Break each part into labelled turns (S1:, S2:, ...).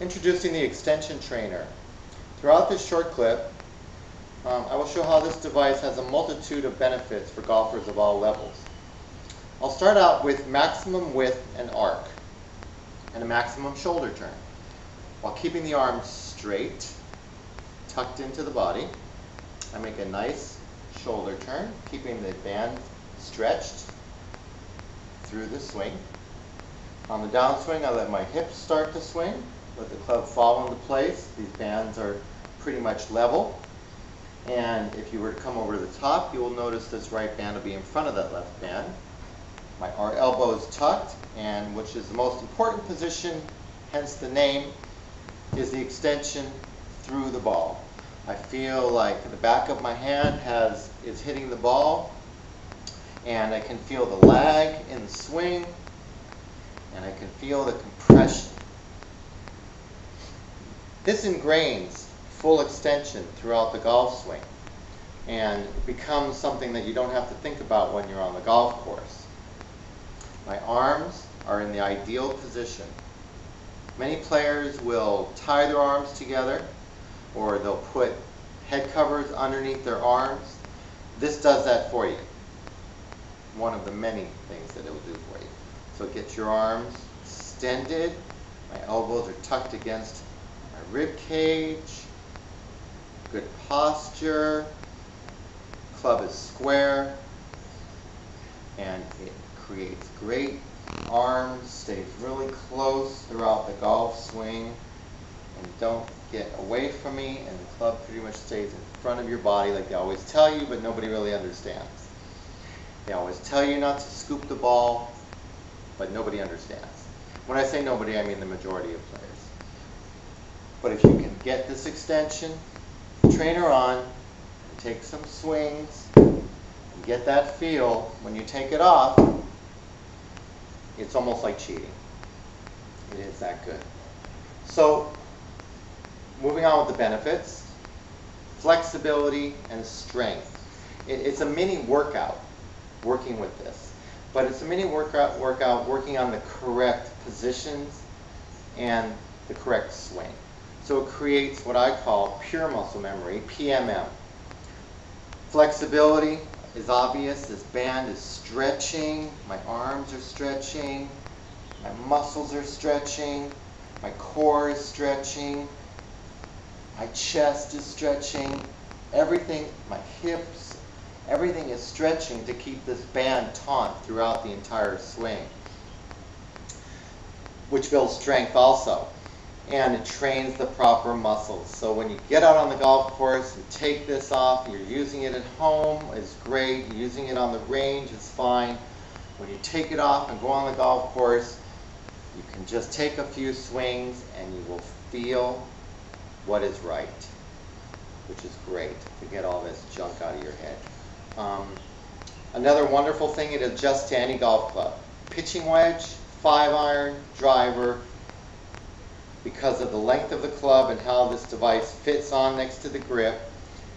S1: Introducing the extension trainer. Throughout this short clip, I will show how this device has a multitude of benefits for golfers of all levels. I'll start out with maximum width and arc, and a maximum shoulder turn, while keeping the arms straight, tucked into the body. I make a nice shoulder turn, keeping the band stretched through the swing. On the downswing, I let my hips start to swing, let the club fall into place. These bands are pretty much level. And if you were to come over to the top, you will notice this right band will be in front of that left band. Our elbow is tucked, and which is the most important position, hence the name, is the extension through the ball. I feel like the back of my hand is hitting the ball, and I can feel the lag in the swing, and I can feel the compression. This ingrains full extension throughout the golf swing, and it becomes something that you don't have to think about when you're on the golf course. My arms are in the ideal position. Many players will tie their arms together, or they'll put head covers underneath their arms. This does that for you. One of the many things that it will do for you. So get your arms extended. My elbows are tucked against my rib cage. Good posture. Club is square. And it creates great arms, stays really close throughout the golf swing, and don't get away from me, and the club pretty much stays in front of your body like they always tell you, but nobody really understands. They always tell you not to scoop the ball, but nobody understands. When I say nobody, I mean the majority of players. But if you can get this extension trainer on, and take some swings, and get that feel, when you take it off, it's almost like cheating. It is that good. So, moving on with the benefits, flexibility and strength. It's a mini workout working with this, but it's a mini workout working on the correct positions and the correct swing. So it creates what I call pure muscle memory, PMM. Flexibility is obvious. This band is stretching, my arms are stretching, my muscles are stretching, my core is stretching, my chest is stretching, everything, my hips, everything is stretching to keep this band taut throughout the entire swing, which builds strength also. And it trains the proper muscles. So when you get out on the golf course, you take this off, you're using it at home, it's great. Using it on the range is fine. When you take it off and go on the golf course, you can just take a few swings and you will feel what is right, which is great to get all this junk out of your head. Another wonderful thing, it adjusts to any golf club. Pitching wedge, 5-iron, driver. Because of the length of the club and how this device fits on next to the grip,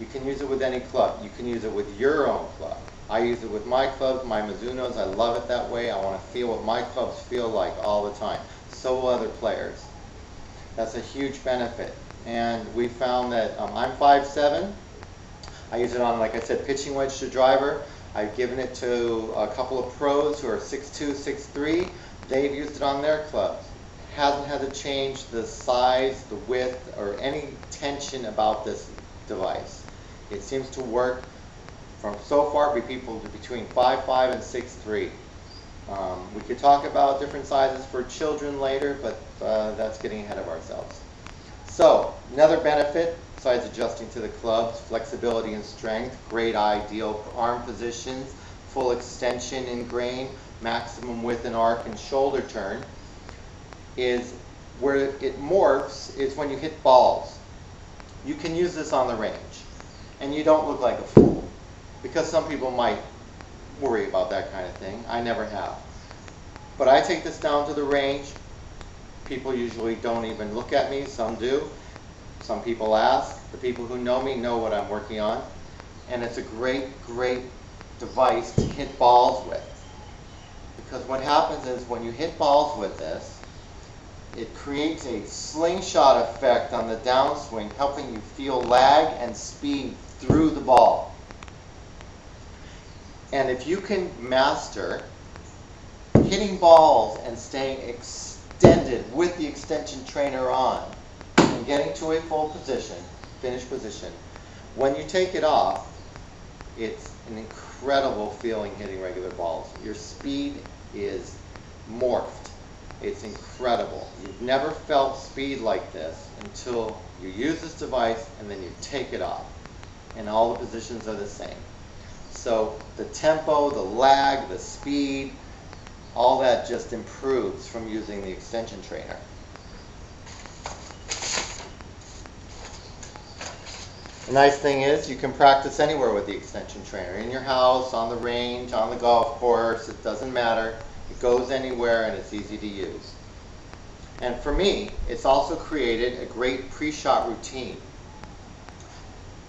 S1: you can use it with any club. You can use it with your own club. I use it with my clubs, my Mizunos. I love it that way. I want to feel what my clubs feel like all the time. So will other players. That's a huge benefit. And we found that I'm 5'7". I use it on, like I said, pitching wedge to driver. I've given it to a couple of pros who are 6'2", 6'3". They've used it on their clubs. Hasn't had to change the size, the width, or any tension about this device. It seems to work from so far for people between 5'5" and 6'3". We could talk about different sizes for children later, but that's getting ahead of ourselves. So, another benefit, besides adjusting to the clubs, flexibility and strength, great ideal arm positions, full extension in grain, maximum width and arc and shoulder turn, is where it morphs is when you hit balls. You can use this on the range, and you don't look like a fool, because some people might worry about that kind of thing. I never have. But I take this down to the range. People usually don't even look at me. Some do. Some people ask. The people who know me know what I'm working on. And it's a great, great device to hit balls with. Because what happens is when you hit balls with this, it creates a slingshot effect on the downswing, helping you feel lag and speed through the ball. And if you can master hitting balls and staying extended with the extension trainer on and getting to a full position, finished position, when you take it off, it's an incredible feeling hitting regular balls. Your speed is morphed. It's incredible. You've never felt speed like this until you use this device and then you take it off. And all the positions are the same. So the tempo, the lag, the speed, all that just improves from using the extension trainer. The nice thing is you can practice anywhere with the extension trainer. In your house, on the range, on the golf course, it doesn't matter. It goes anywhere and it's easy to use. And for me, it's also created a great pre-shot routine.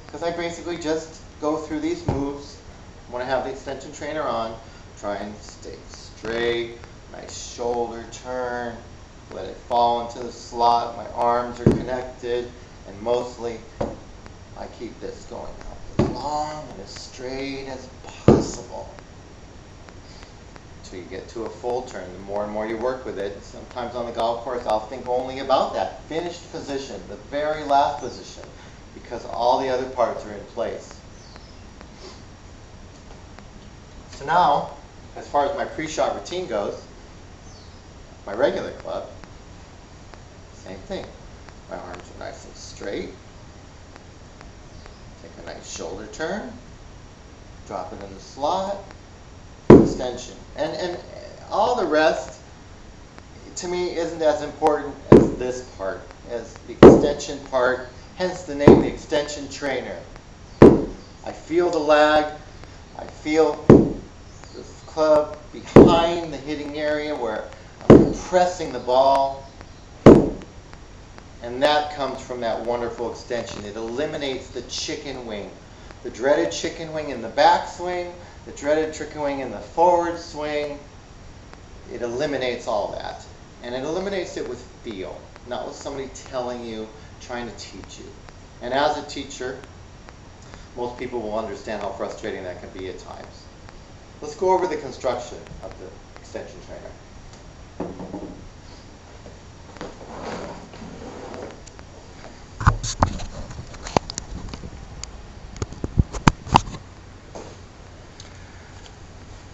S1: Because I basically just go through these moves when I have the extension trainer on, try and stay straight, nice shoulder turn, let it fall into the slot, my arms are connected, and mostly I keep this going up as long and as straight as possible until you get to a full turn. The more and more you work with it, sometimes on the golf course I'll think only about that finished position, the very last position, because all the other parts are in place. So now, as far as my pre-shot routine goes, my regular club, same thing. My arms are nice and straight. Take a nice shoulder turn, drop it in the slot, extension. And all the rest, to me, isn't as important as this part, as the extension part, hence the name, the extension trainer. I feel the lag, I feel the club behind the hitting area where I'm compressing the ball, and that comes from that wonderful extension. It eliminates the chicken wing, the dreaded chicken wing in the backswing, the dreaded chicken wing in the forward swing. It eliminates all that, and it eliminates it with feel, not with somebody telling you, trying to teach you. And as a teacher, most people will understand how frustrating that can be at times. Let's go over the construction of the extension trainer.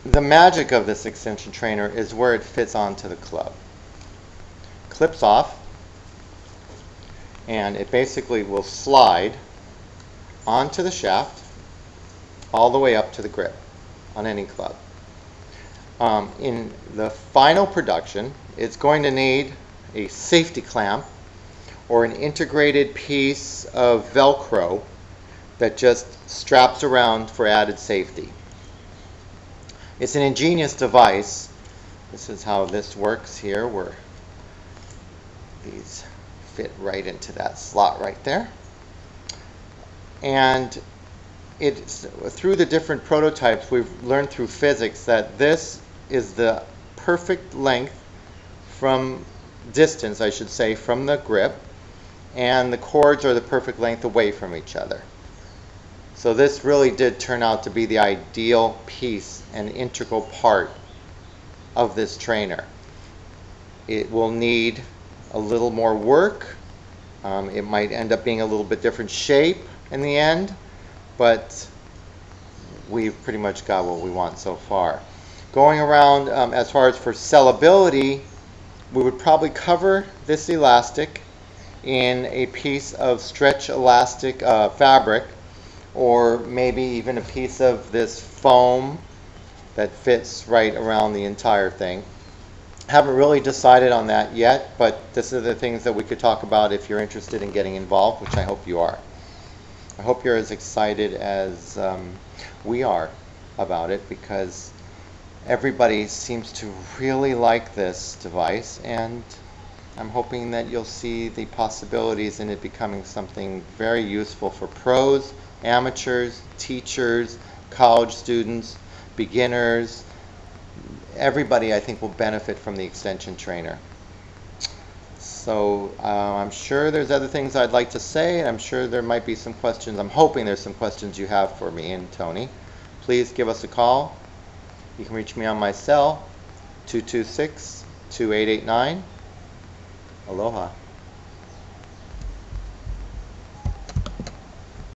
S1: The magic of this extension trainer is where it fits onto the club. Clips off, and it basically will slide onto the shaft all the way up to the grip on any club. In the final production, it's going to need a safety clamp or an integrated piece of Velcro that just straps around for added safety. It's an ingenious device. This is how this works here, where these fit right into that slot right there. And it's through the different prototypes we've learned through physics that this is the perfect length from distance, I should say, from the grip, and the cords are the perfect length away from each other. So this really did turn out to be the ideal piece and integral part of this trainer. It will need a little more work. It might end up being a little bit different shape in the end, but we've pretty much got what we want so far. Going around, as far as for sellability, we would probably cover this elastic in a piece of stretch elastic fabric, or maybe even a piece of this foam that fits right around the entire thing. Haven't really decided on that yet, but this are the things that we could talk about if you're interested in getting involved, which I hope you are. I hope you're as excited as we are about it, because everybody seems to really like this device, and I'm hoping that you'll see the possibilities in it becoming something very useful for pros, amateurs, teachers, college students, beginners. Everybody, I think, will benefit from the extension trainer. So I'm sure there's other things I'd like to say, and I'm sure there might be some questions. I'm hoping there's some questions you have for me and Tony. Please give us a call. You can reach me on my cell, 226-2889. Aloha.